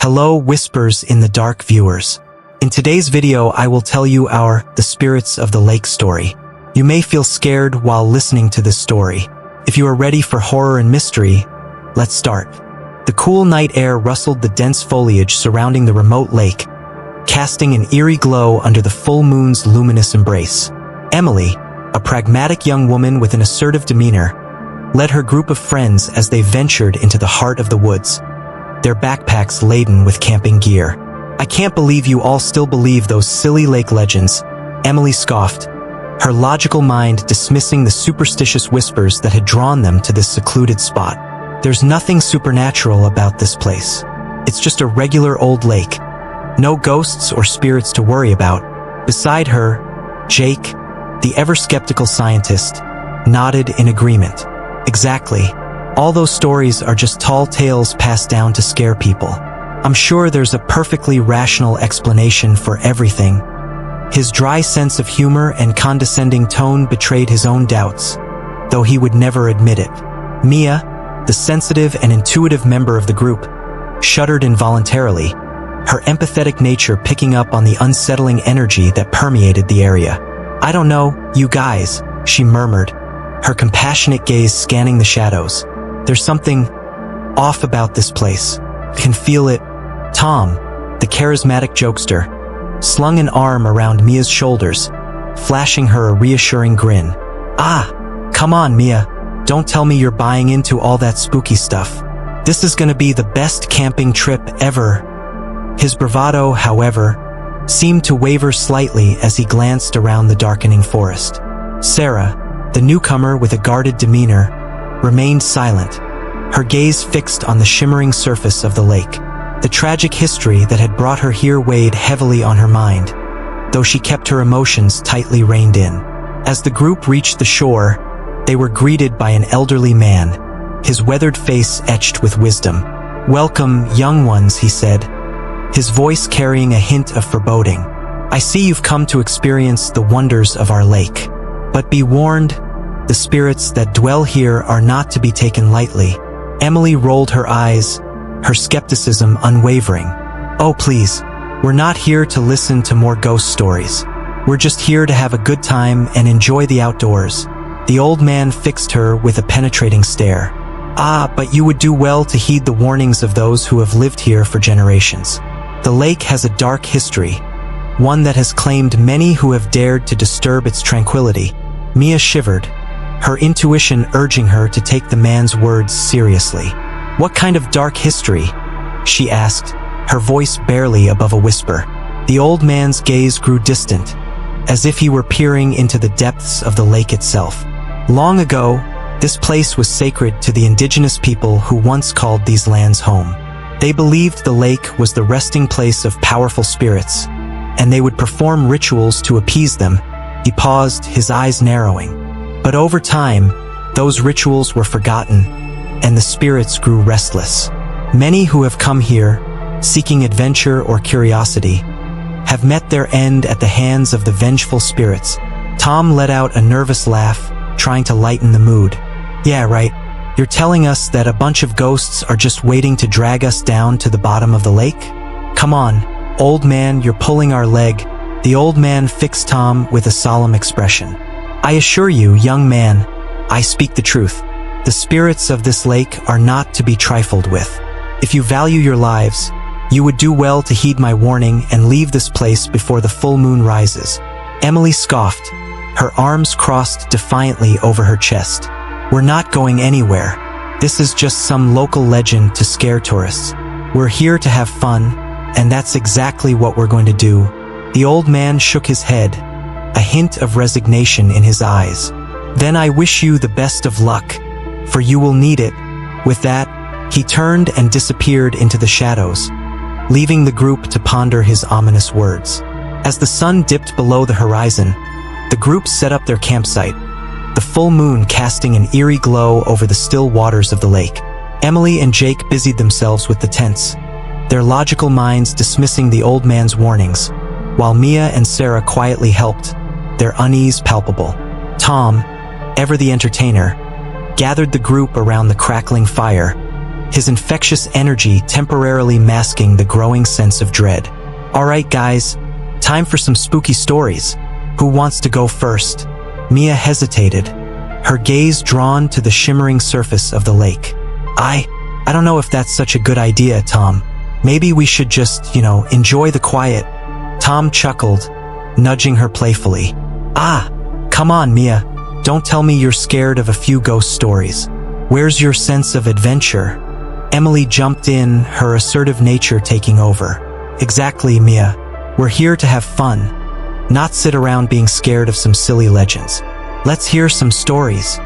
Hello, whispers in the dark viewers. In today's video, I will tell you The Spirits of the Lake story. You may feel scared while listening to this story. If you are ready for horror and mystery, let's start. The cool night air rustled the dense foliage surrounding the remote lake, casting an eerie glow under the full moon's luminous embrace. Emily, a pragmatic young woman with an assertive demeanor, led her group of friends as they ventured into the heart of the woods, their backpacks laden with camping gear. "I can't believe you all still believe those silly lake legends," Emily scoffed, her logical mind dismissing the superstitious whispers that had drawn them to this secluded spot. "There's nothing supernatural about this place. It's just a regular old lake. No ghosts or spirits to worry about." Beside her, Jake, the ever-skeptical scientist, nodded in agreement. "Exactly. All those stories are just tall tales passed down to scare people. I'm sure there's a perfectly rational explanation for everything." His dry sense of humor and condescending tone betrayed his own doubts, though he would never admit it. Mia, the sensitive and intuitive member of the group, shuddered involuntarily, her empathetic nature picking up on the unsettling energy that permeated the area. "I don't know, you guys," she murmured, her compassionate gaze scanning the shadows. "There's something off about this place. I can feel it." Tom, the charismatic jokester, slung an arm around Mia's shoulders, flashing her a reassuring grin. "Ah, come on, Mia. Don't tell me you're buying into all that spooky stuff. This is gonna be the best camping trip ever." His bravado, however, seemed to waver slightly as he glanced around the darkening forest. Sarah, the newcomer with a guarded demeanor, remained silent, her gaze fixed on the shimmering surface of the lake. The tragic history that had brought her here weighed heavily on her mind, though she kept her emotions tightly reined in. As the group reached the shore, they were greeted by an elderly man, his weathered face etched with wisdom. "Welcome, young ones," he said, his voice carrying a hint of foreboding. "I see you've come to experience the wonders of our lake. But be warned, the spirits that dwell here are not to be taken lightly." Emily rolled her eyes, her skepticism unwavering. "Oh, please, we're not here to listen to more ghost stories. We're just here to have a good time and enjoy the outdoors." The old man fixed her with a penetrating stare. "Ah, but you would do well to heed the warnings of those who have lived here for generations. The lake has a dark history, one that has claimed many who have dared to disturb its tranquility." Mia shivered, her intuition urging her to take the man's words seriously. "What kind of dark history?" she asked, her voice barely above a whisper. The old man's gaze grew distant, as if he were peering into the depths of the lake itself. "Long ago, this place was sacred to the indigenous people who once called these lands home. They believed the lake was the resting place of powerful spirits, and they would perform rituals to appease them." He paused, his eyes narrowing. "But over time, those rituals were forgotten, and the spirits grew restless. Many who have come here, seeking adventure or curiosity, have met their end at the hands of the vengeful spirits." Tom let out a nervous laugh, trying to lighten the mood. "Yeah, right. You're telling us that a bunch of ghosts are just waiting to drag us down to the bottom of the lake? Come on, old man, you're pulling our leg." The old man fixed Tom with a solemn expression. "I assure you, young man, I speak the truth. The spirits of this lake are not to be trifled with. If you value your lives, you would do well to heed my warning and leave this place before the full moon rises." Emily scoffed, her arms crossed defiantly over her chest. "We're not going anywhere. This is just some local legend to scare tourists. We're here to have fun, and that's exactly what we're going to do." The old man shook his head, a hint of resignation in his eyes. "Then I wish you the best of luck, for you will need it." With that, he turned and disappeared into the shadows, leaving the group to ponder his ominous words. As the sun dipped below the horizon, the group set up their campsite, the full moon casting an eerie glow over the still waters of the lake. Emily and Jake busied themselves with the tents, their logical minds dismissing the old man's warnings, while Mia and Sarah quietly helped, their unease palpable. Tom, ever the entertainer, gathered the group around the crackling fire, his infectious energy temporarily masking the growing sense of dread. Alright guys, time for some spooky stories. Who wants to go first? Mia hesitated, her gaze drawn to the shimmering surface of the lake. I don't know if that's such a good idea, Tom. Maybe we should just, enjoy the quiet. Tom chuckled, nudging her playfully. Come on, Mia. Don't tell me you're scared of a few ghost stories. Where's your sense of adventure? Emily jumped in, her assertive nature taking over. Exactly, Mia. We're here to have fun, not sit around being scared of some silly legends. Let's hear some stories.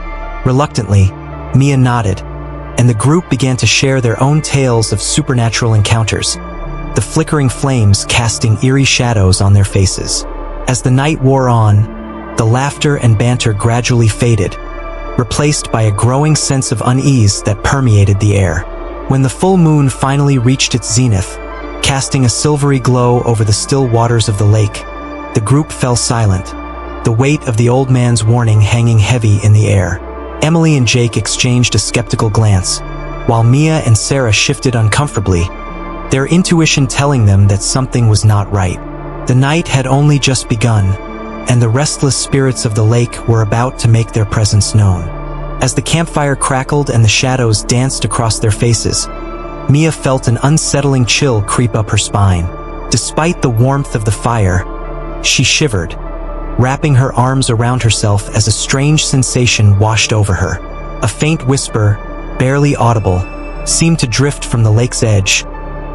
Reluctantly, Mia nodded, and the group began to share their own tales of supernatural encounters, the flickering flames casting eerie shadows on their faces. As the night wore on, the laughter and banter gradually faded, replaced by a growing sense of unease that permeated the air. When the full moon finally reached its zenith, casting a silvery glow over the still waters of the lake, the group fell silent, the weight of the old man's warning hanging heavy in the air. Emily and Jake exchanged a skeptical glance, while Mia and Sarah shifted uncomfortably, their intuition telling them that something was not right. The night had only just begun, and the restless spirits of the lake were about to make their presence known. As the campfire crackled and the shadows danced across their faces, Mia felt an unsettling chill creep up her spine. Despite the warmth of the fire, she shivered, wrapping her arms around herself as a strange sensation washed over her. A faint whisper, barely audible, seemed to drift from the lake's edge,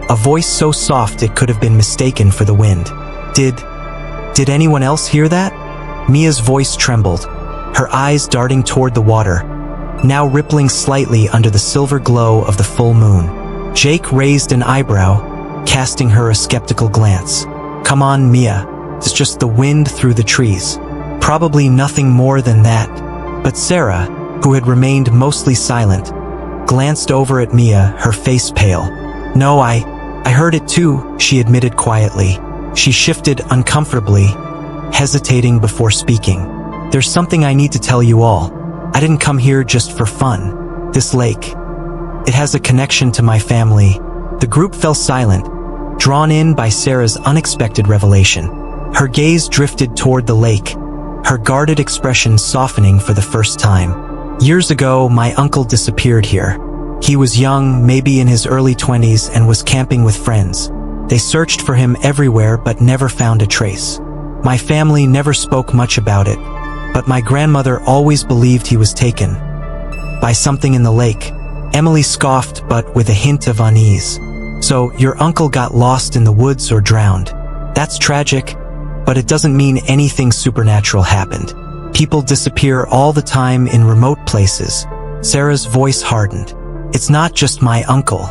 a voice so soft it could have been mistaken for the wind. Did anyone else hear that? Mia's voice trembled, her eyes darting toward the water, now rippling slightly under the silver glow of the full moon. Jake raised an eyebrow, casting her a skeptical glance. Come on, Mia. It's just the wind through the trees. Probably nothing more than that. But Sarah, who had remained mostly silent, glanced over at Mia, her face pale. No, I heard it too, she admitted quietly. She shifted uncomfortably, hesitating before speaking. There's something I need to tell you all. I didn't come here just for fun. This lake, it has a connection to my family. The group fell silent, drawn in by Sarah's unexpected revelation. Her gaze drifted toward the lake, her guarded expression softening for the first time. Years ago, my uncle disappeared here. He was young, maybe in his early 20s, and was camping with friends. They searched for him everywhere but never found a trace. My family never spoke much about it, but my grandmother always believed he was taken by something in the lake. Emily scoffed, but with a hint of unease. So, your uncle got lost in the woods or drowned. That's tragic, but it doesn't mean anything supernatural happened. People disappear all the time in remote places. Sarah's voice hardened. It's not just my uncle.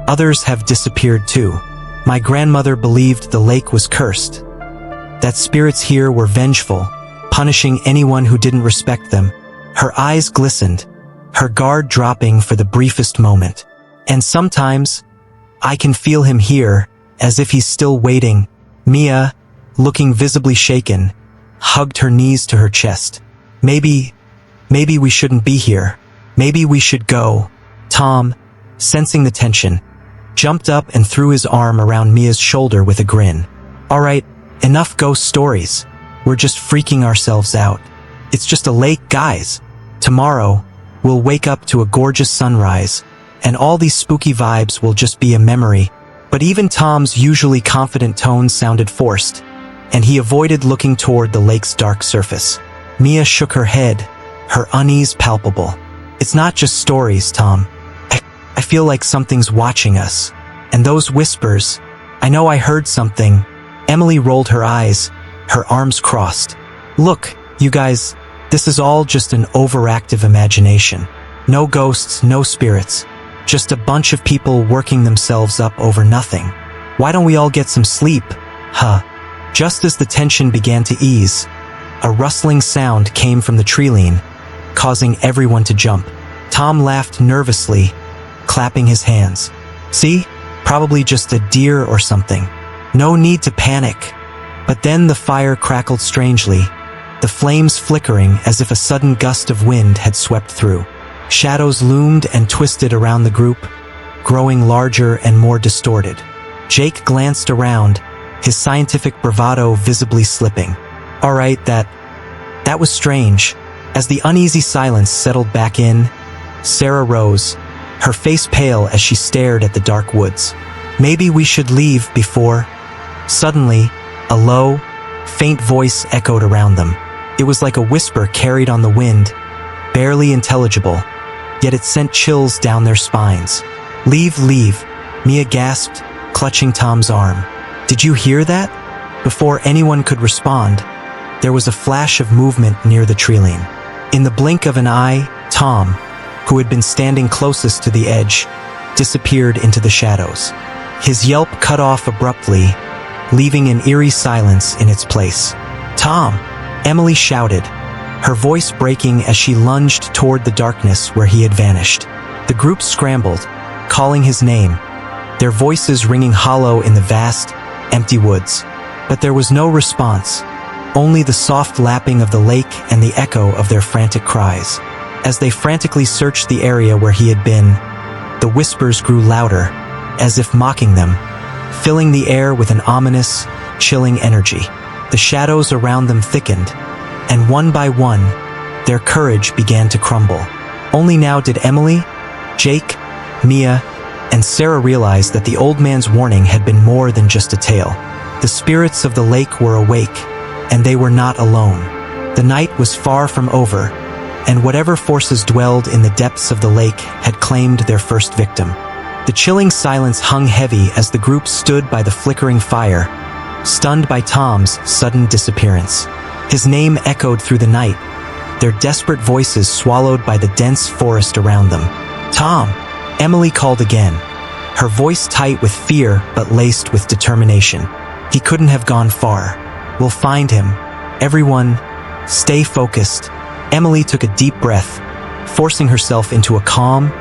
Others have disappeared too. My grandmother believed the lake was cursed, that spirits here were vengeful, punishing anyone who didn't respect them. Her eyes glistened, her guard dropping for the briefest moment. And sometimes, I can feel him here, as if he's still waiting. Mia, looking visibly shaken, hugged her knees to her chest. Maybe we shouldn't be here. Maybe we should go. Tom, sensing the tension, jumped up and threw his arm around Mia's shoulder with a grin. All right, enough ghost stories. We're just freaking ourselves out. It's just a lake, guys. Tomorrow, we'll wake up to a gorgeous sunrise, and all these spooky vibes will just be a memory. But even Tom's usually confident tone sounded forced, and he avoided looking toward the lake's dark surface. Mia shook her head, her unease palpable. It's not just stories, Tom. I feel like something's watching us. And those whispers, I know I heard something. Emily rolled her eyes, her arms crossed. Look, you guys, this is all just an overactive imagination. No ghosts, no spirits. Just a bunch of people working themselves up over nothing. Why don't we all get some sleep? Just as the tension began to ease, a rustling sound came from the treeline, causing everyone to jump. Tom laughed nervously, clapping his hands. See? Probably just a deer or something. No need to panic. But then the fire crackled strangely, the flames flickering as if a sudden gust of wind had swept through. Shadows loomed and twisted around the group, growing larger and more distorted. Jake glanced around, his scientific bravado visibly slipping. All right, that was strange. As the uneasy silence settled back in, Sarah rose, her face pale as she stared at the dark woods. Maybe we should leave before... Suddenly, a low, faint voice echoed around them. It was like a whisper carried on the wind, barely intelligible, yet it sent chills down their spines. Leave, Mia gasped, clutching Tom's arm. Did you hear that? Before anyone could respond, there was a flash of movement near the treeline. In the blink of an eye, Tom, who had been standing closest to the edge, disappeared into the shadows. His yelp cut off abruptly, leaving an eerie silence in its place. Tom! Emily shouted, her voice breaking as she lunged toward the darkness where he had vanished. The group scrambled, calling his name, their voices ringing hollow in the vast, empty woods. But there was no response, only the soft lapping of the lake and the echo of their frantic cries. As they frantically searched the area where he had been, the whispers grew louder, as if mocking them, filling the air with an ominous, chilling energy. The shadows around them thickened, and one by one, their courage began to crumble. Only now did Emily, Jake, Mia, and Sarah realize that the old man's warning had been more than just a tale. The spirits of the lake were awake, and they were not alone. The night was far from over, and whatever forces dwelled in the depths of the lake had claimed their first victim. The chilling silence hung heavy as the group stood by the flickering fire, stunned by Tom's sudden disappearance. His name echoed through the night, their desperate voices swallowed by the dense forest around them. Tom! Emily called again, her voice tight with fear but laced with determination. He couldn't have gone far. We'll find him. Everyone, stay focused. Emily took a deep breath, forcing herself into a calm,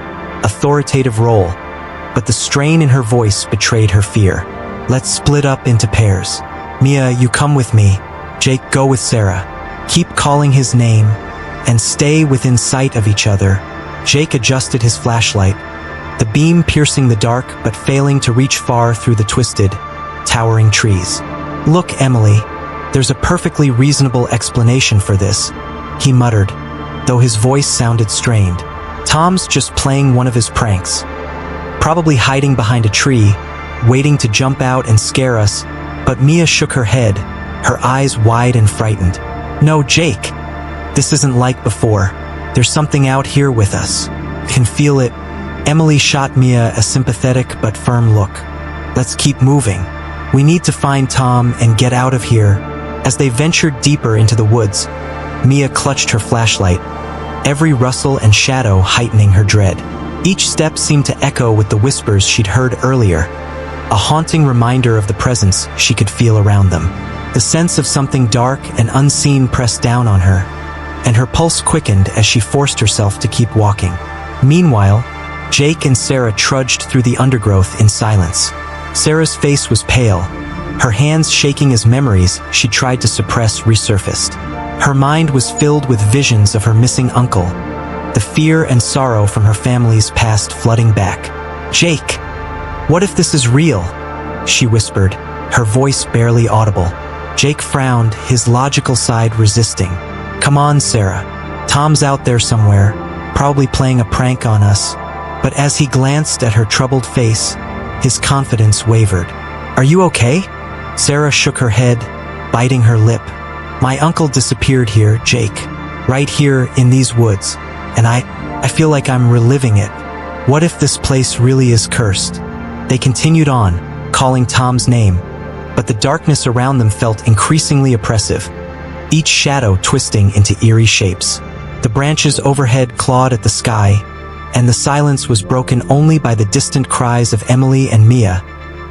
authoritative role, but the strain in her voice betrayed her fear. Let's split up into pairs. Mia, you come with me. Jake, go with Sarah. Keep calling his name, and stay within sight of each other. Jake adjusted his flashlight, the beam piercing the dark but failing to reach far through the twisted, towering trees. Look, Emily, there's a perfectly reasonable explanation for this, he muttered, though his voice sounded strained. Tom's just playing one of his pranks. Probably hiding behind a tree, waiting to jump out and scare us, but Mia shook her head, her eyes wide and frightened. No, Jake, this isn't like before. There's something out here with us. Can feel it. Emily shot Mia a sympathetic but firm look. Let's keep moving. We need to find Tom and get out of here. As they ventured deeper into the woods, Mia clutched her flashlight, every rustle and shadow heightening her dread. Each step seemed to echo with the whispers she'd heard earlier, a haunting reminder of the presence she could feel around them. The sense of something dark and unseen pressed down on her, and her pulse quickened as she forced herself to keep walking. Meanwhile, Jake and Sarah trudged through the undergrowth in silence. Sarah's face was pale, her hands shaking as memories she tried to suppress resurfaced. Her mind was filled with visions of her missing uncle, the fear and sorrow from her family's past flooding back. Jake, what if this is real? She whispered, her voice barely audible. Jake frowned, his logical side resisting. Come on, Sarah. Tom's out there somewhere, probably playing a prank on us. But as he glanced at her troubled face, his confidence wavered. Are you okay? Sarah shook her head, biting her lip. My uncle disappeared here, Jake. Right here in these woods. And I feel like I'm reliving it. What if this place really is cursed? They continued on, calling Tom's name, but the darkness around them felt increasingly oppressive, each shadow twisting into eerie shapes. The branches overhead clawed at the sky, and the silence was broken only by the distant cries of Emily and Mia,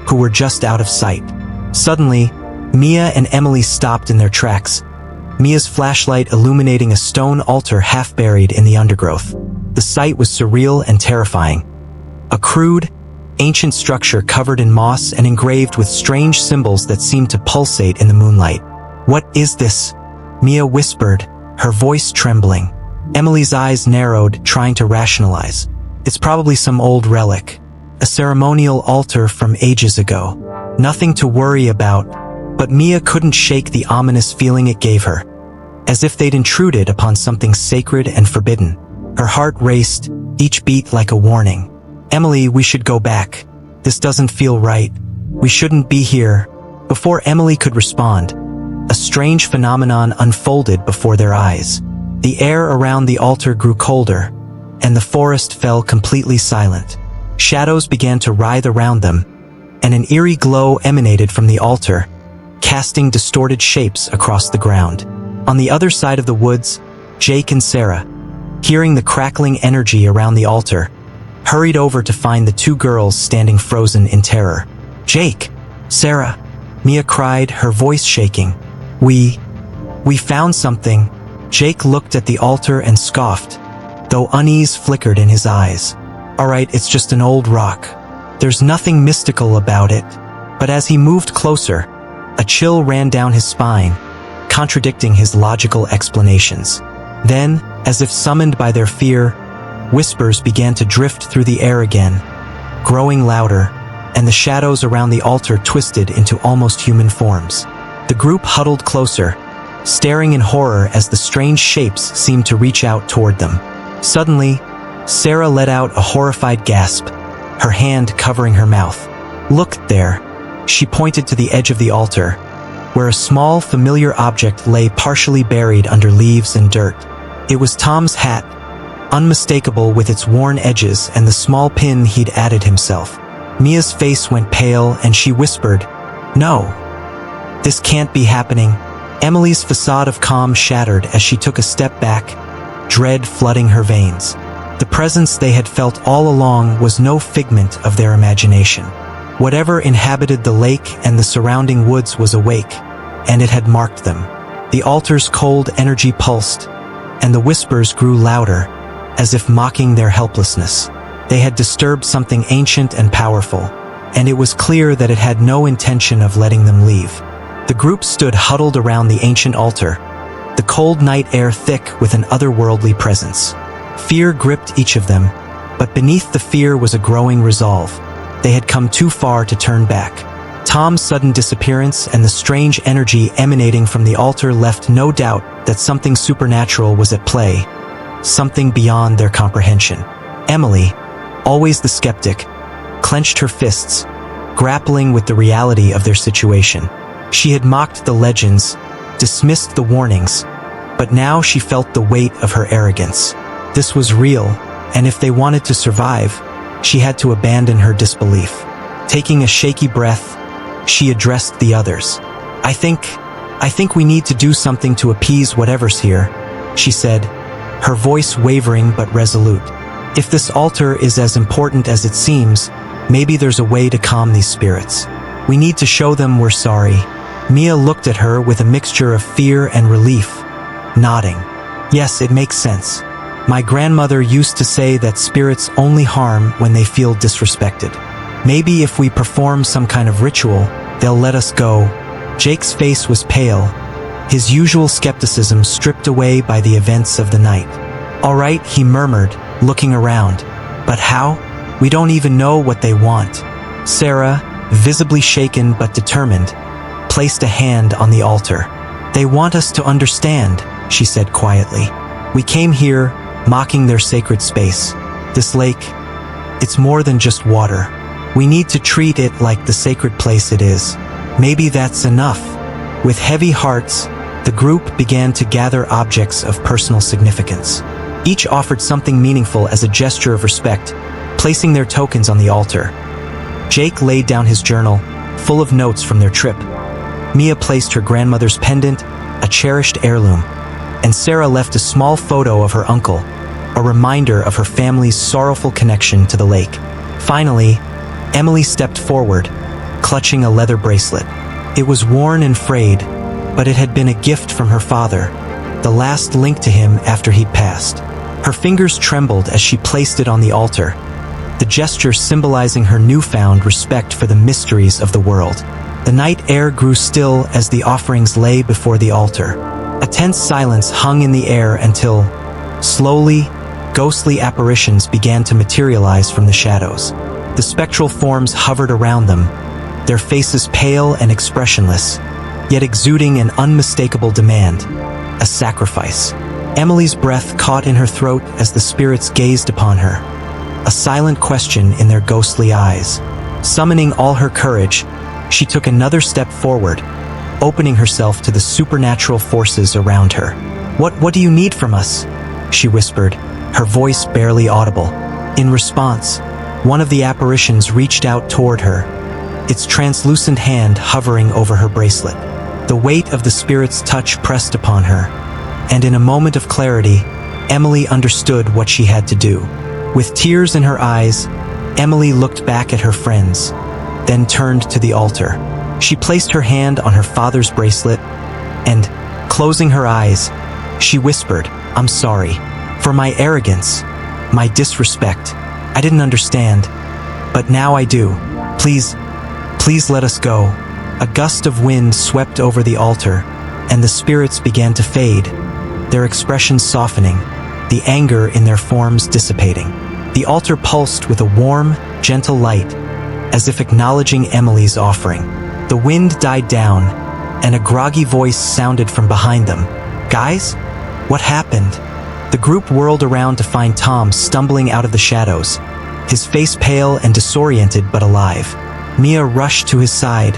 who were just out of sight. Suddenly, Mia and Emily stopped in their tracks, Mia's flashlight illuminating a stone altar half buried in the undergrowth. The sight was surreal and terrifying. A crude, ancient structure covered in moss and engraved with strange symbols that seemed to pulsate in the moonlight. What is this? Mia whispered, her voice trembling. Emily's eyes narrowed, trying to rationalize. It's probably some old relic. A a ceremonial altar from ages ago. Nothing to worry about, but Mia couldn't shake the ominous feeling it gave her, as if they'd intruded upon something sacred and forbidden. Her heart raced, each beat like a warning. "Emily, we should go back. This doesn't feel right. We shouldn't be here." Before Emily could respond, a strange phenomenon unfolded before their eyes. The air around the altar grew colder, and the forest fell completely silent. Shadows began to writhe around them, and an eerie glow emanated from the altar, casting distorted shapes across the ground. On the other side of the woods, Jake and Sarah, hearing the crackling energy around the altar, hurried over to find the two girls standing frozen in terror. "Jake! Sarah!" Mia cried, her voice shaking. We found something." Jake looked at the altar and scoffed, though unease flickered in his eyes. "All right, it's just an old rock. There's nothing mystical about it." But as he moved closer, a chill ran down his spine, contradicting his logical explanations. Then, as if summoned by their fear, whispers began to drift through the air again, growing louder, and the shadows around the altar twisted into almost human forms. The group huddled closer, staring in horror as the strange shapes seemed to reach out toward them. Suddenly, Sarah let out a horrified gasp, her hand covering her mouth. "Look there." She pointed to the edge of the altar, where a small, familiar object lay partially buried under leaves and dirt. It was Tom's hat, unmistakable with its worn edges and the small pin he'd added himself. Mia's face went pale and she whispered, "No, this can't be happening." Emily's facade of calm shattered as she took a step back, dread flooding her veins. The presence they had felt all along was no figment of their imagination. Whatever inhabited the lake and the surrounding woods was awake, and it had marked them. The altar's cold energy pulsed, and the whispers grew louder, as if mocking their helplessness. They had disturbed something ancient and powerful, and it was clear that it had no intention of letting them leave. The group stood huddled around the ancient altar, the cold night air thick with an otherworldly presence. Fear gripped each of them, but beneath the fear was a growing resolve. They had come too far to turn back. Tom's sudden disappearance and the strange energy emanating from the altar left no doubt that something supernatural was at play, something beyond their comprehension. Emily, always the skeptic, clenched her fists, grappling with the reality of their situation. She had mocked the legends, dismissed the warnings, but now she felt the weight of her arrogance. This was real, and if they wanted to survive, she had to abandon her disbelief. Taking a shaky breath, she addressed the others. I think we need to do something to appease whatever's here," she said, her voice wavering but resolute. "If this altar is as important as it seems, maybe there's a way to calm these spirits. We need to show them we're sorry." Mia looked at her with a mixture of fear and relief, nodding. "Yes, it makes sense. My grandmother used to say that spirits only harm when they feel disrespected. Maybe if we perform some kind of ritual, they'll let us go." Jake's face was pale, his usual skepticism stripped away by the events of the night. "All right," he murmured, looking around. "But how? We don't even know what they want." Sarah, visibly shaken but determined, placed a hand on the altar. "They want us to understand," she said quietly. "We came here, mocking their sacred space. This lake, it's more than just water. We need to treat it like the sacred place it is. Maybe that's enough." With heavy hearts, the group began to gather objects of personal significance. Each offered something meaningful as a gesture of respect, placing their tokens on the altar. Jake laid down his journal, full of notes from their trip. Mia placed her grandmother's pendant, a cherished heirloom, and Sarah left a small photo of her uncle, a reminder of her family's sorrowful connection to the lake. Finally, Emily stepped forward, clutching a leather bracelet. It was worn and frayed, but it had been a gift from her father, the last link to him after he'd passed. Her fingers trembled as she placed it on the altar, the gesture symbolizing her newfound respect for the mysteries of the world. The night air grew still as the offerings lay before the altar. A tense silence hung in the air until, slowly, ghostly apparitions began to materialize from the shadows. The spectral forms hovered around them, their faces pale and expressionless, yet exuding an unmistakable demand, a sacrifice. Emily's breath caught in her throat as the spirits gazed upon her, a silent question in their ghostly eyes. Summoning all her courage, she took another step forward, opening herself to the supernatural forces around her. What do you need from us?" she whispered, her voice barely audible. In response, one of the apparitions reached out toward her, its translucent hand hovering over her bracelet. The weight of the spirit's touch pressed upon her, and in a moment of clarity, Emily understood what she had to do. With tears in her eyes, Emily looked back at her friends, then turned to the altar. She placed her hand on her father's bracelet, and, closing her eyes, she whispered, "I'm sorry. For my arrogance, my disrespect. I didn't understand. But now I do. Please let us go." A gust of wind swept over the altar, and the spirits began to fade, their expressions softening, the anger in their forms dissipating. The altar pulsed with a warm, gentle light, as if acknowledging Emily's offering. The wind died down, and a groggy voice sounded from behind them. "Guys? What happened?" The group whirled around to find Tom stumbling out of the shadows, his face pale and disoriented but alive. Mia rushed to his side,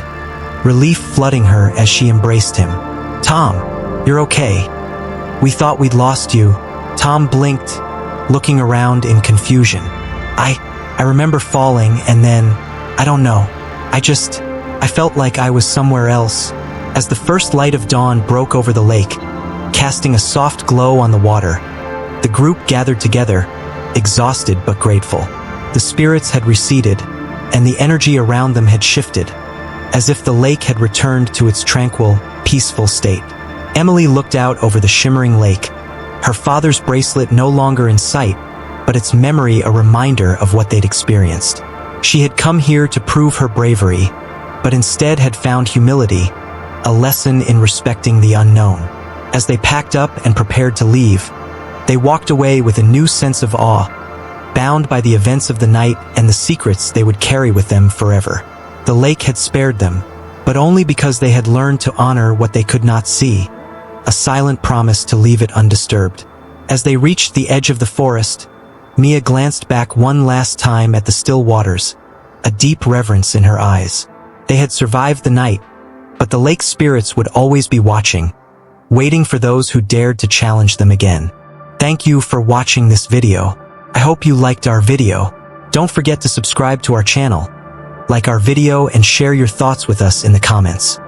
relief flooding her as she embraced him. "Tom, you're okay. We thought we'd lost you." Tom blinked, looking around in confusion. I remember falling and then, I don't know. I felt like I was somewhere else." As the first light of dawn broke over the lake, casting a soft glow on the water, the group gathered together, exhausted but grateful. The spirits had receded, and the energy around them had shifted, as if the lake had returned to its tranquil, peaceful state. Emily looked out over the shimmering lake, her father's bracelet no longer in sight, but its memory a reminder of what they'd experienced. She had come here to prove her bravery, but instead had found humility, a lesson in respecting the unknown. As they packed up and prepared to leave, they walked away with a new sense of awe, bound by the events of the night and the secrets they would carry with them forever. The lake had spared them, but only because they had learned to honor what they could not see, a silent promise to leave it undisturbed. As they reached the edge of the forest, Mia glanced back one last time at the still waters, a deep reverence in her eyes. They had survived the night, but the lake spirits would always be watching, waiting for those who dared to challenge them again. Thank you for watching this video. I hope you liked our video. Don't forget to subscribe to our channel, like our video, and share your thoughts with us in the comments.